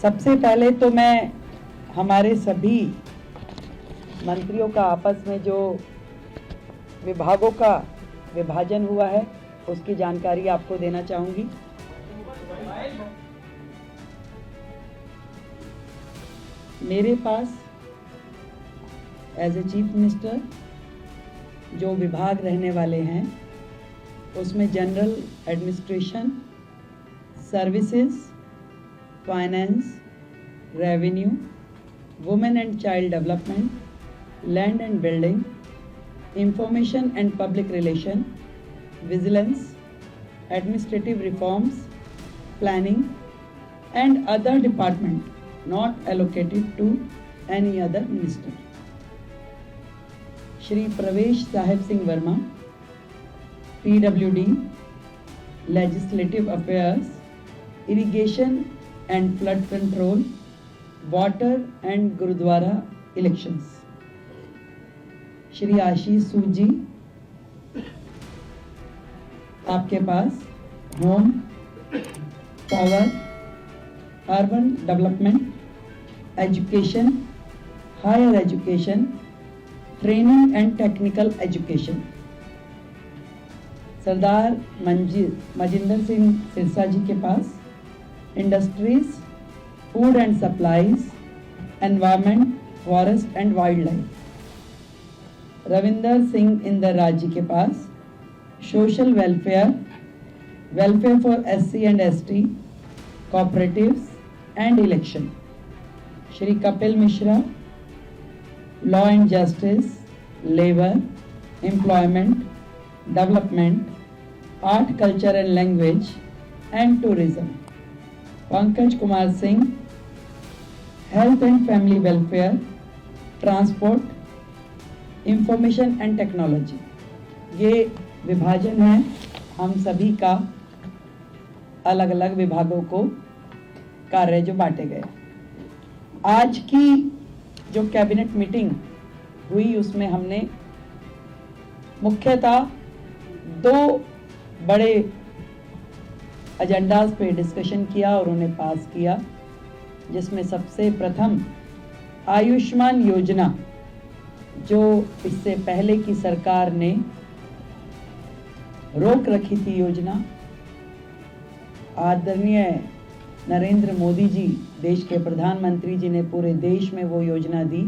सबसे पहले तो मैं हमारे सभी मंत्रियों का आपस में जो विभागों का विभाजन हुआ है उसकी जानकारी आपको देना चाहूँगी। मेरे पास एज ए चीफ मिनिस्टर जो विभाग रहने वाले हैं उसमें general administration, services, finance, revenue, women and child development, land and building, information and public relation, vigilance, administrative reforms, planning and other department not allocated to any other minister. Shri Parvesh Sahib Singh Verma, PWD, legislative affairs, irrigation and flood control, water and gurdwara elections. Shri Ashish Sood ji, आपके पास home, power, urban development, education, higher education, training and technical education. Sardar Manjinder Singh Sirsa ji के पास industries, food and supplies, environment, forest and wild life. Ravinder Singh Inder ji के पास social welfare, welfare for SC and ST, cooperatives and election. Shri Kapil Mishra, law and justice, labour, employment, development, art, culture and language and tourism. Pankaj Kumar Singh, health and family welfare, transport, information and technology. ये विभाजन है हम सभी का, अलग अलग विभागों को कार्य जो बांटे गए। आज की जो कैबिनेट मीटिंग हुई उसमें हमने मुख्यतः दो बड़े एजेंडाज पे डिस्कशन किया और उन्हें पास किया, जिसमें सबसे प्रथम आयुष्मान योजना, जो इससे पहले की सरकार ने रोक रखी थी योजना। आदरणीय नरेंद्र मोदी जी, देश के प्रधानमंत्री जी ने पूरे देश में वो योजना दी,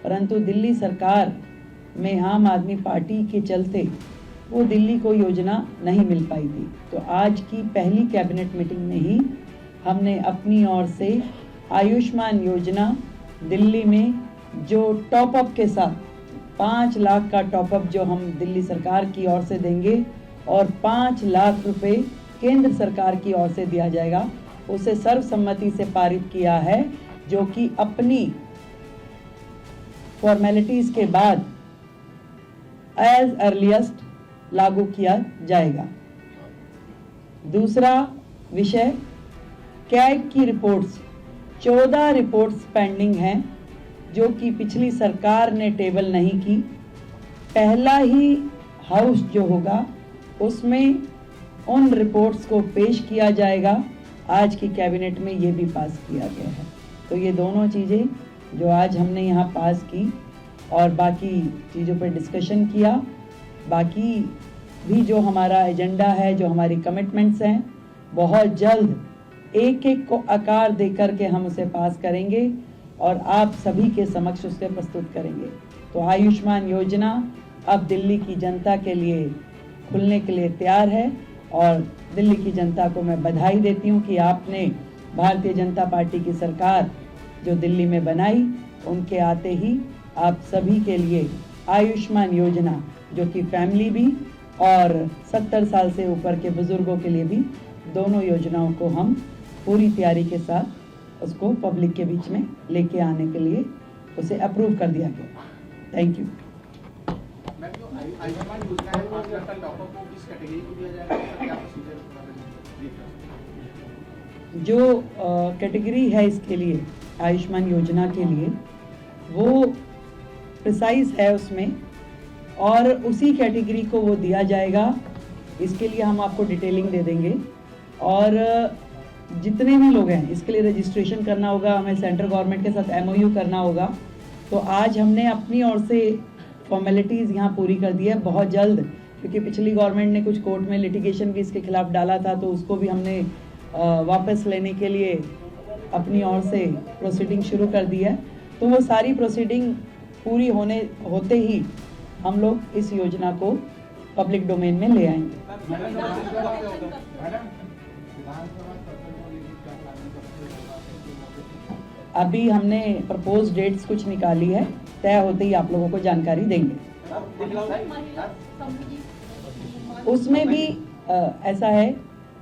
परंतु दिल्ली सरकार में आम आदमी पार्टी के चलते वो दिल्ली को योजना नहीं मिल पाई थी। तो आज की पहली कैबिनेट मीटिंग में ही हमने अपनी ओर से आयुष्मान योजना दिल्ली में जो टॉपअप के साथ 5 लाख का टॉपअप जो हम दिल्ली सरकार की ओर से देंगे और 5 लाख रुपए केंद्र सरकार की ओर से दिया जाएगा, उसे सर्वसम्मति से पारित किया है, जो कि अपनी फॉर्मेलिटीज के बाद एज अर्लीस्ट लागू किया जाएगा। दूसरा विषय, कैग की रिपोर्ट्स, 14 रिपोर्ट्स पेंडिंग हैं जो कि पिछली सरकार ने टेबल नहीं की। पहला ही हाउस जो होगा उसमें उन रिपोर्ट्स को पेश किया जाएगा। आज की कैबिनेट में ये भी पास किया गया है। तो ये दोनों चीज़ें जो आज हमने यहाँ पास की और बाकी चीज़ों पर डिस्कशन किया, बाकी भी जो हमारा एजेंडा है, जो हमारी कमिटमेंट्स हैं, बहुत जल्द एक एक को आकार दे करके हम उसे पास करेंगे और आप सभी के समक्ष उसे प्रस्तुत करेंगे। तो आयुष्मान योजना अब दिल्ली की जनता के लिए खुलने के लिए तैयार है और दिल्ली की जनता को मैं बधाई देती हूँ कि आपने भारतीय जनता पार्टी की सरकार जो दिल्ली में बनाई, उनके आते ही आप सभी के लिए आयुष्मान योजना, जो कि फैमिली भी और 70 साल से ऊपर के बुजुर्गों के लिए भी, दोनों योजनाओं को हम पूरी तैयारी के साथ उसको पब्लिक के बीच में लेके आने के लिए उसे अप्रूव कर दिया गया। Thank you. जो कैटेगरी है इसके लिए, आयुष्मान योजना के लिए, वो प्रिसाइज है उसमें और उसी कैटेगरी को वो दिया जाएगा। इसके लिए हम आपको डिटेलिंग दे देंगे और जितने भी लोग हैं इसके लिए रजिस्ट्रेशन करना होगा, हमें सेंट्रल गवर्नमेंट के साथ MOU करना होगा। तो आज हमने अपनी ओर से फॉर्मेलिटीज़ यहाँ पूरी कर दी है बहुत जल्द, क्योंकि पिछली गवर्नमेंट ने कुछ कोर्ट में लिटिगेशन भी इसके खिलाफ डाला था, तो उसको भी हमने वापस लेने के लिए अपनी ओर से प्रोसीडिंग शुरू कर दी है। तो वो सारी प्रोसीडिंग पूरी होते ही हम लोग इस योजना को पब्लिक डोमेन में ले आएंगे। अभी हमने प्रपोज डेट्स कुछ निकाली है, तय होते ही आप लोगों को जानकारी देंगे। उसमें भी ऐसा है,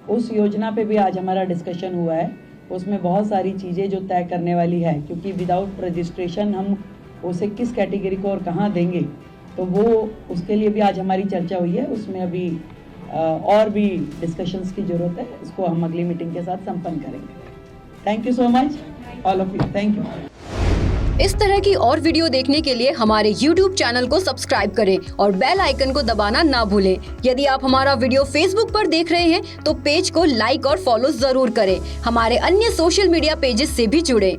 उस योजना पे भी आज हमारा डिस्कशन हुआ है। उसमें बहुत सारी चीज़ें जो तय करने वाली है, क्योंकि विदाउट रजिस्ट्रेशन हम उसे किस कैटेगरी को और कहाँ देंगे, तो वो उसके लिए भी आज हमारी चर्चा हुई है। उसमें अभी और भी डिस्कशंस की ज़रूरत है, इसको हम अगली मीटिंग के साथ संपन्न करेंगे। Thank you so much all of you, thank you. इस तरह की और वीडियो देखने के लिए हमारे YouTube चैनल को सब्सक्राइब करें और बेल आइकन को दबाना ना भूलें। यदि आप हमारा वीडियो Facebook पर देख रहे हैं तो पेज को लाइक और फॉलो जरूर करें। हमारे अन्य सोशल मीडिया पेजेस से भी जुड़ें।